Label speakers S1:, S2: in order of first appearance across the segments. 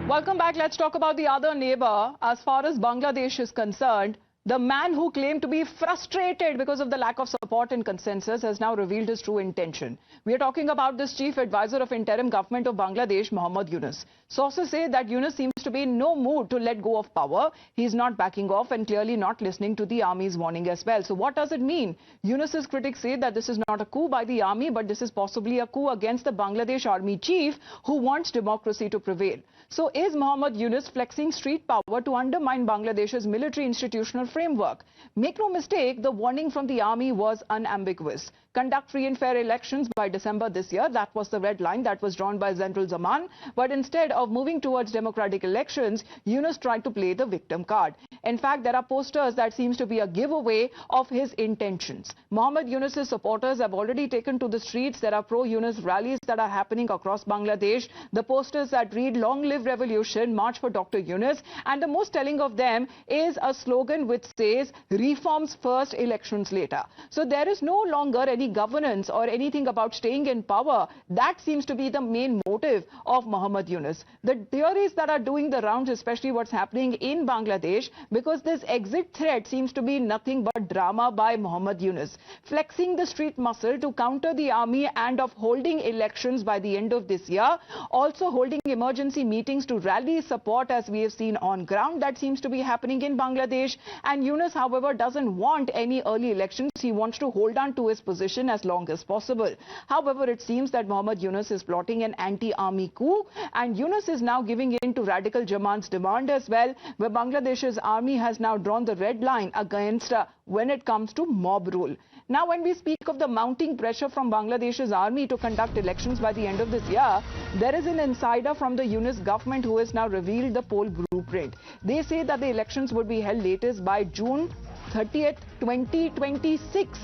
S1: Welcome back. Let's talk about the other neighbor. As far as Bangladesh is concerned, the man who claimed to be frustrated because of the lack of support and consensus has now revealed his true intention. We are talking about this chief advisor of interim government of Bangladesh, Muhammad Yunus. Sources say that Yunus seems to be in no mood to let go of power. He is not backing off and clearly not listening to the army's warning as well. So what does it mean? Yunus's critics say that this is not a coup by the army, but this is possibly a coup against the Bangladesh army chief who wants democracy to prevail. So is Muhammad Yunus flexing street power to undermine Bangladesh's military institutional framework? Make no mistake, the warning from the army was unambiguous. Conduct free and fair elections by December this year. That was the red line that was drawn by Zentrul Zaman. But instead of moving towards democratic elections, Yunus tried to play the victim card. In fact, there are posters that seems to be a giveaway of his intentions. Muhammad Yunus's supporters have already taken to the streets. There are pro-Yunus rallies that are happening across Bangladesh. The posters that read "Long Live Revolution, March for Dr. Yunus." And the most telling of them is a slogan which says, "Reforms first, elections later." So there is no longer any governance or anything about staying in power. That seems to be the main motive of Muhammad Yunus. The theories that are doing the rounds, especially what's happening in Bangladesh, because this exit threat seems to be nothing but drama by Muhammad Yunus, flexing the street muscle to counter the army and of holding elections by the end of this year, also holding emergency meetings to rally support as we have seen on ground. That seems to be happening in Bangladesh. And Yunus, however, doesn't want any early elections. He wants to hold on to his position as long as possible. However, it seems that Muhammad Yunus is plotting an anti-army coup, and Yunus is now giving in to radical Jamaat's demand as well, where Bangladesh's army has now drawn the red line against when it comes to mob rule. Now, when we speak of the mounting pressure from Bangladesh's army to conduct elections by the end of this year, there is an insider from the Yunus government who has now revealed the poll blueprint. They say that the elections would be held latest by June 30th, 2026.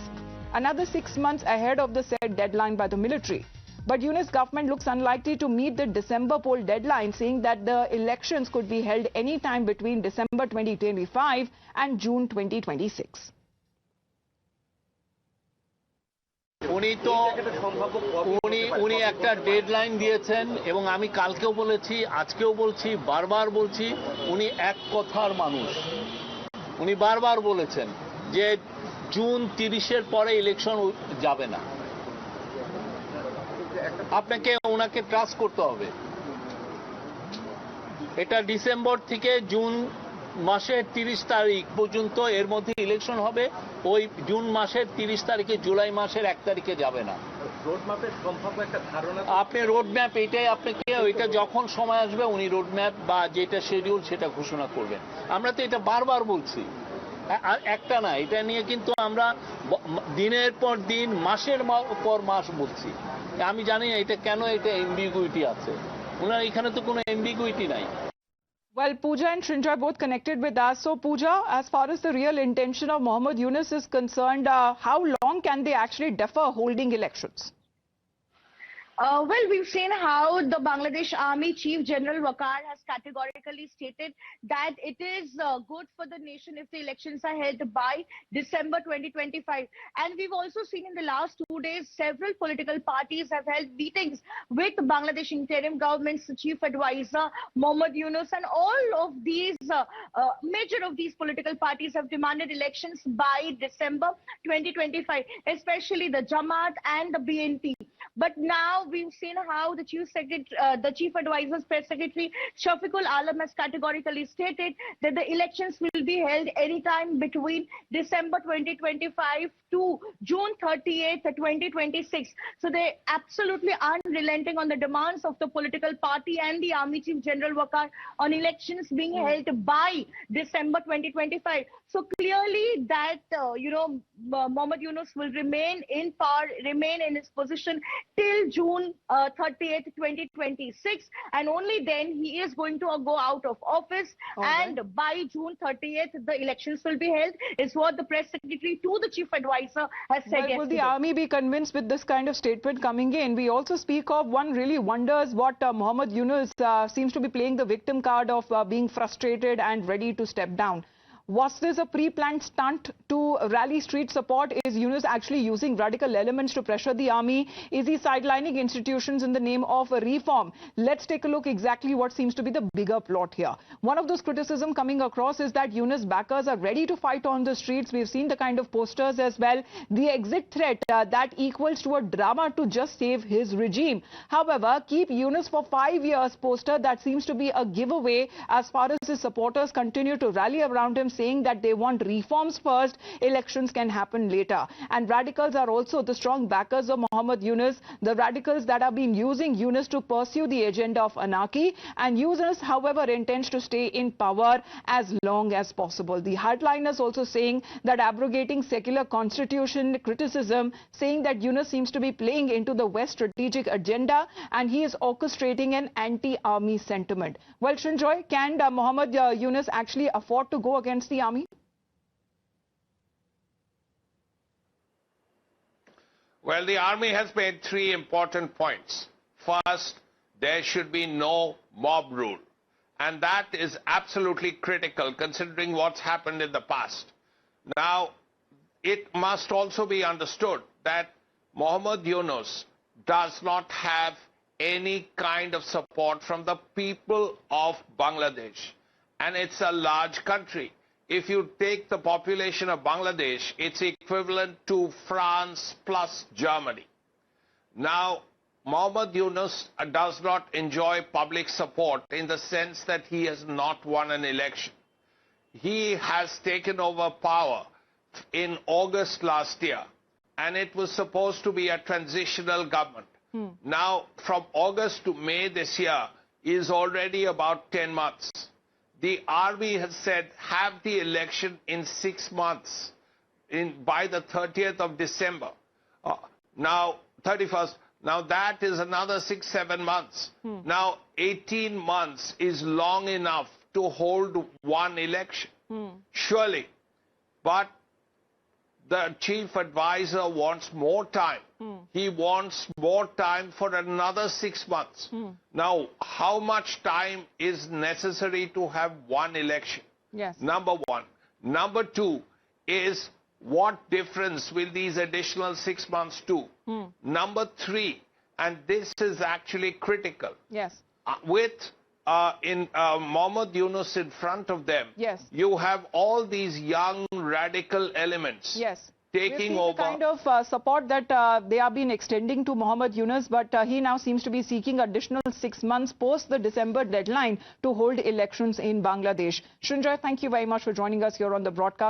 S1: Another 6 months ahead of the set deadline by the military. But Yunus government looks unlikely to meet the December poll deadline, saying that the elections could be held any time between December 2025 and June 2026.
S2: উনি একটা deadline দিয়েছেন এবং আমি কালকেও বলেছি, আজকেও বলছি, বারবার বলছি, উনি এক কথার মানুষ। উনি বারবার বলেছেন যে জুন 30-এর পরে ইলেকশন যাবে না। আপনাকে ওনাকে ট্রাস্ট করতে হবে। এটা ডিসেম্বর থেকে জুন মাসের 30 তারিখ পর্যন্ত এর মধ্যে ইলেকশন হবে। ওই জুন মাসের 30 তারিখে জুলাই মাসের 1 তারিখে যাবে না।
S3: রোডম্যাপের সম্ভাব্য একটা ধারণা
S2: আপনি রোডম্যাপ এটাই আপনাকে ওইটা যখন সময় আসবে উনি রোডম্যাপ বা যেটা শিডিউল সেটা ঘোষণা করবেন। আমরা তো এটা বারবার বলছি, একটা না, এটা নিয়ে কিন্তু আমরা দিনের পর দিন মাসের পর মাস বলছি। আমি জানি না এটা কেন এটা এমবিগুইটি আছে। ওনার এখানে তো কোনো এমবিগুইটি নাই।
S1: Well, Pooja and Srinjoy both connected with us. So, Pooja, as far as the real intention of Muhammad Yunus is concerned, how long can they actually defer holding elections?
S4: Well, we've seen how the Bangladesh Army Chief General Waqar has categorically stated that it is good for the nation if the elections are held by December 2025. And we've also seen in the last 2 days, several political parties have held meetings with Bangladesh interim government's chief advisor, Muhammad Yunus, and all of these, major of these political parties have demanded elections by December 2025, especially the Jamaat and the BNP. But now we've seen how the chief advisor's press secretary Shafiqul Alam has categorically stated that the elections will be held anytime between December 2025 to June 30th, 2026. So they absolutely unrelenting on the demands of the political party and the Army Chief General Waqar on elections being held by December 2025. So clearly that, Muhammad Yunus will remain in power, remain in his position till June 30th, 2026. And only then he is going to go out of office. And by June 30th, the elections will be held, is what the press secretary to the chief advisor has said yesterday.
S1: Will the army be convinced with this kind of statement coming in? We also speak of, one really wonders what Muhammad Yunus seems to be playing the victim card of being frustrated and ready to step down. Was this a pre-planned stunt to rally street support? Is Yunus actually using radical elements to pressure the army? Is he sidelining institutions in the name of reform? Let's take a look exactly what seems to be the bigger plot here. One of those criticisms coming across is that Yunus backers are ready to fight on the streets. We've seen the kind of posters as well. The exit threat that equals to a drama to just save his regime. However, keep Yunus for 5 years poster that seems to be a giveaway as far as his supporters continue to rally around him, saying that they want reforms first, elections can happen later. And radicals are also the strong backers of Mohammed Yunus, the radicals that have been using Yunus to pursue the agenda of anarchy. And Yunus, however, intends to stay in power as long as possible. The hardliners also saying that abrogating secular constitution criticism, saying that Yunus seems to be playing into the West strategic agenda and he is orchestrating an anti-army sentiment. Well, Shinjoy, can Mohammed Yunus actually afford to go against the army?
S5: Well, the army has made 3 important points. First, there should be no mob rule. And that is absolutely critical considering what's happened in the past. Now, it must also be understood that Mohammed Yunus does not have any kind of support from the people of Bangladesh. And it's a large country. If you take the population of Bangladesh, it's equivalent to France plus Germany. Now, Mohammed Yunus does not enjoy public support in the sense that he has not won an election. He has taken over power in August last year, and it was supposed to be a transitional government. Now, from August to May this year is already about 10 months. The army has said have the election in 6 months, by the 30th of December. Now, 31st. Now, that is another 6-7 months. Now, 18 months is long enough to hold one election, surely. But the chief advisor wants more time. He wants more time for another 6 months. Now, how much time is necessary to have one election?
S1: Yes.
S5: Number one. Number two is what difference will these additional 6 months do? Number three, and this is actually critical.
S1: Yes.
S5: With Mohammed Yunus in front of them,
S1: Yes.
S5: you have all these young radical elements.
S1: Yes.
S5: Taking
S1: We've seen
S5: over.
S1: the kind of support that they have been extending to Mohammed Yunus, but he now seems to be seeking additional 6 months post the December deadline to hold elections in Bangladesh. Shinjoy, thank you very much for joining us here on the broadcast.